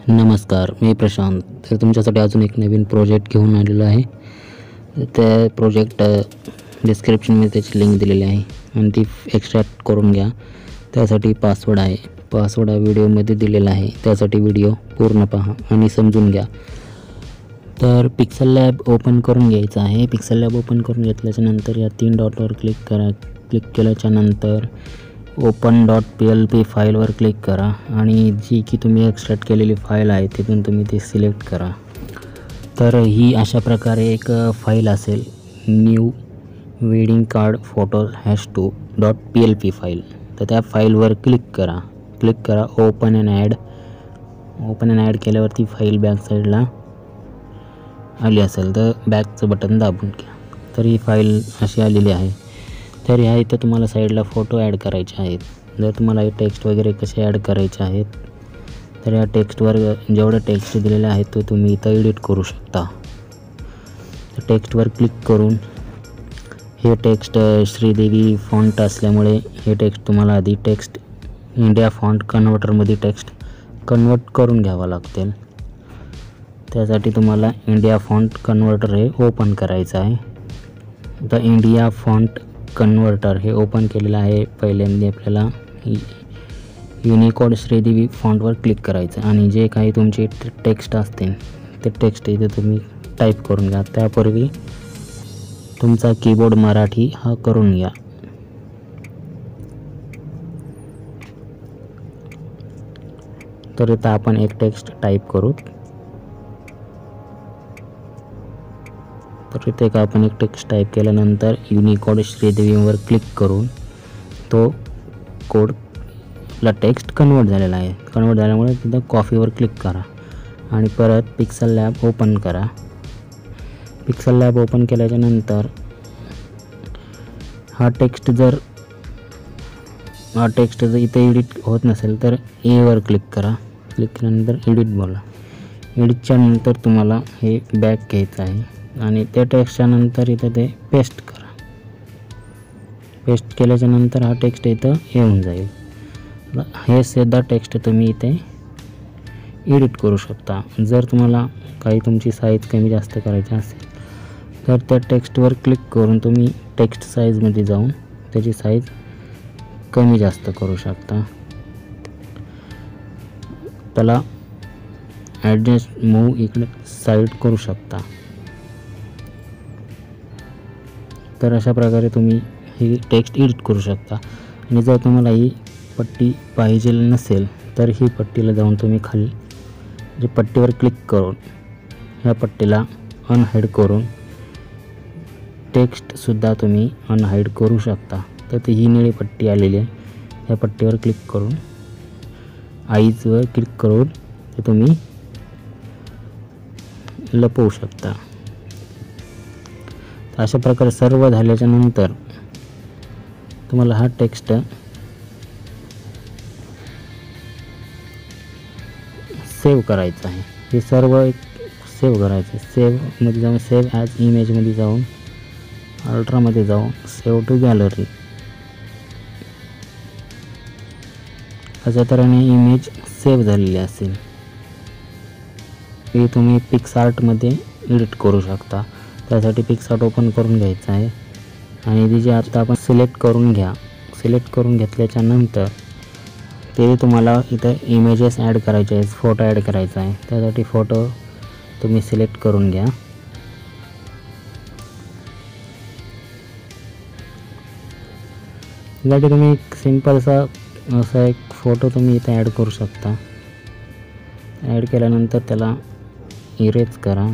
नमस्कार, मी प्रशांत. तर तुमच्यासाठी अजून एक नवीन प्रोजेक्ट घेऊन आलेलो आहे. त्या प्रोजेक्ट डिस्क्रिप्शनमध्ये त्याची लिंक दिलेली आहे आणि ती एक्स्ट्रॅक्ट करून घ्या. त्यासाठी पासवर्ड आहे, पासवर्ड हा व्हिडिओमध्ये दिलेला आहे. त्यासाठी व्हिडिओ पूर्ण पहा आणि समजून घ्या. तर पिक्सेललॅब ओपन करून घ्यायचं आहे. पिक्सेललॅब ओपन करून घेतल्याच्यानंतर या 3 डॉटवर क्लिक करा. क्लिक केल्याच्यानंतर open.plp फाईलवर क्लिक करा आणि जी की तुम्ही एक्स्ट्रॅक्ट केलेली फाईल आहे तिथून तुम्ही ती सिलेक्ट करा. तर ही अशा प्रकारे एक फाईल असेल, new wedding card photo -2.plp file. तर त्या फाईलवर क्लिक करा. ओपन अँड ॲड केल्यावरती फाईल बॅक साईडला आली असेल तर बॅकचं बटन दाबून घ्या. तर ही फाईल अशी आलेली आहे. तर ह्या इथं तुम्हाला साईडला फोटो ॲड करायचे आहेत. जर तुम्हाला हे टेक्स्ट वगैरे कसे ॲड करायचे आहेत तर या टेक्स्टवर जेवढं टेक्स्ट दिलेलं आहे तो तुम्ही इथं एडिट करू शकता. तर टेक्स्टवर क्लिक करून हे टेक्स्ट श्रीदेवी फॉन्ट असल्यामुळे हे टेक्स्ट तुम्हाला आधी टेक्स्ट इंडिया फॉन्ट कन्व्हर्टरमध्ये टेक्स्ट कन्वर्ट करून घ्यावं लागतील. त्यासाठी तुम्हाला इंडिया फॉन्ट कन्व्हर्टर हे ओपन करायचं आहे. तर इंडिया फॉन्ट कन्व्हर्टर हे ओपन केलेलं आहे. पहिल्यांदा आपल्याला युनिकोड श्रीदेवी फॉन्टवर क्लिक करायचं आणि जे काही तुमचे टेक्स्ट असतील ते टेक्स्ट इथे तुम्ही टाईप करून घ्या. त्यापूर्वी तुमचा कीबोर्ड मराठी हा करून घ्या. तर इथं आपण एक टेक्स्ट टाईप करू. तर इथे आपण एक टेक्स्ट टाईप केल्यानंतर युनिकोड श्रीदेवीवर क्लिक करून तो कोडला टेक्स्ट कन्वर्ट झालेला आहे. कन्वर्ट झाल्यामुळे तिथं कॉपीवर क्लिक करा आणि परत पिक्सेललॅब ओपन करा. पिक्सेललॅब ओपन केल्याच्यानंतर हा टेक्स्ट जर इथे एडिट होत नसेल तर एवर क्लिक करा. क्लिक केल्यानंतर एडिट बोला. एडिटच्या नंतर तुम्हाला हे बॅक घ्यायचं आहे आणि त्या टेक्स्टच्या नंतर इथं ते पेस्ट करा. पेस्ट केल्याच्यानंतर हा टेक्स्ट इथं येऊन जाईल. हे सुद्धा टेक्स्ट तुम्ही इथे एडिट करू शकता. जर तुम्हाला काही तुमची साईज कमी जास्त करायची असेल तर त्या टेक्स्टवर क्लिक करून तुम्ही टेक्स्ट साईजमध्ये जाऊन त्याची साईज कमी जास्त करू शकता. त्याला ॲडजस्ट मूव इकडे साईड करू शकता. तर अशा प्रकारे तुम्ही ही टेक्स्ट एडिट करू शकता. आणि जर तुम्हाला ही पट्टी पाहिजे नसेल तर ही पट्टीला जाऊन तुम्ही खाली जे पट्टीवर क्लिक करून ह्या पट्टीला अनहाईड करून टेक्स्टसुद्धा तुम्ही अनहाईड करू शकता. तर ती ही निळी पट्टी आलेली आहे. ह्या पट्टीवर क्लिक करून आईजवर क्लिक करून ते तुम्ही लपवू शकता. अशा प्रकारे सर्व झाल्याच्या नंतर तुम्हाला हा टेक्स्ट सेव्ह करायचा आहे. हे सर्व सेव्ह करायचं. सेव्हमध्ये जाऊन सेव्ह ॲज इमेजमध्ये जाऊन अल्ट्रामध्ये जाऊन सेव्ह टू गॅलरी अशा तऱ्हेने इमेज सेव्ह झालेली असेल. हे तुम्ही पिक्सआर्टमध्ये एडिट करू शकता. त्यासाठी पिक्सआर्ट ओपन करून घ्यायचं आहे आणि ती जी आता आपण सिलेक्ट करून घ्या. सिलेक्ट करून घेतल्याच्या नंतर ते तुम्हाला इथं इमेजेस ॲड करायचे आहेत, फोटो ॲड करायचा आहे. त्यासाठी फोटो तुम्ही सिलेक्ट करून घ्या. त्यासाठी तुम्ही सिंपलसा असा एक फोटो तुम्ही इथं ॲड करू शकता. ॲड केल्यानंतर त्याला इरेज करा.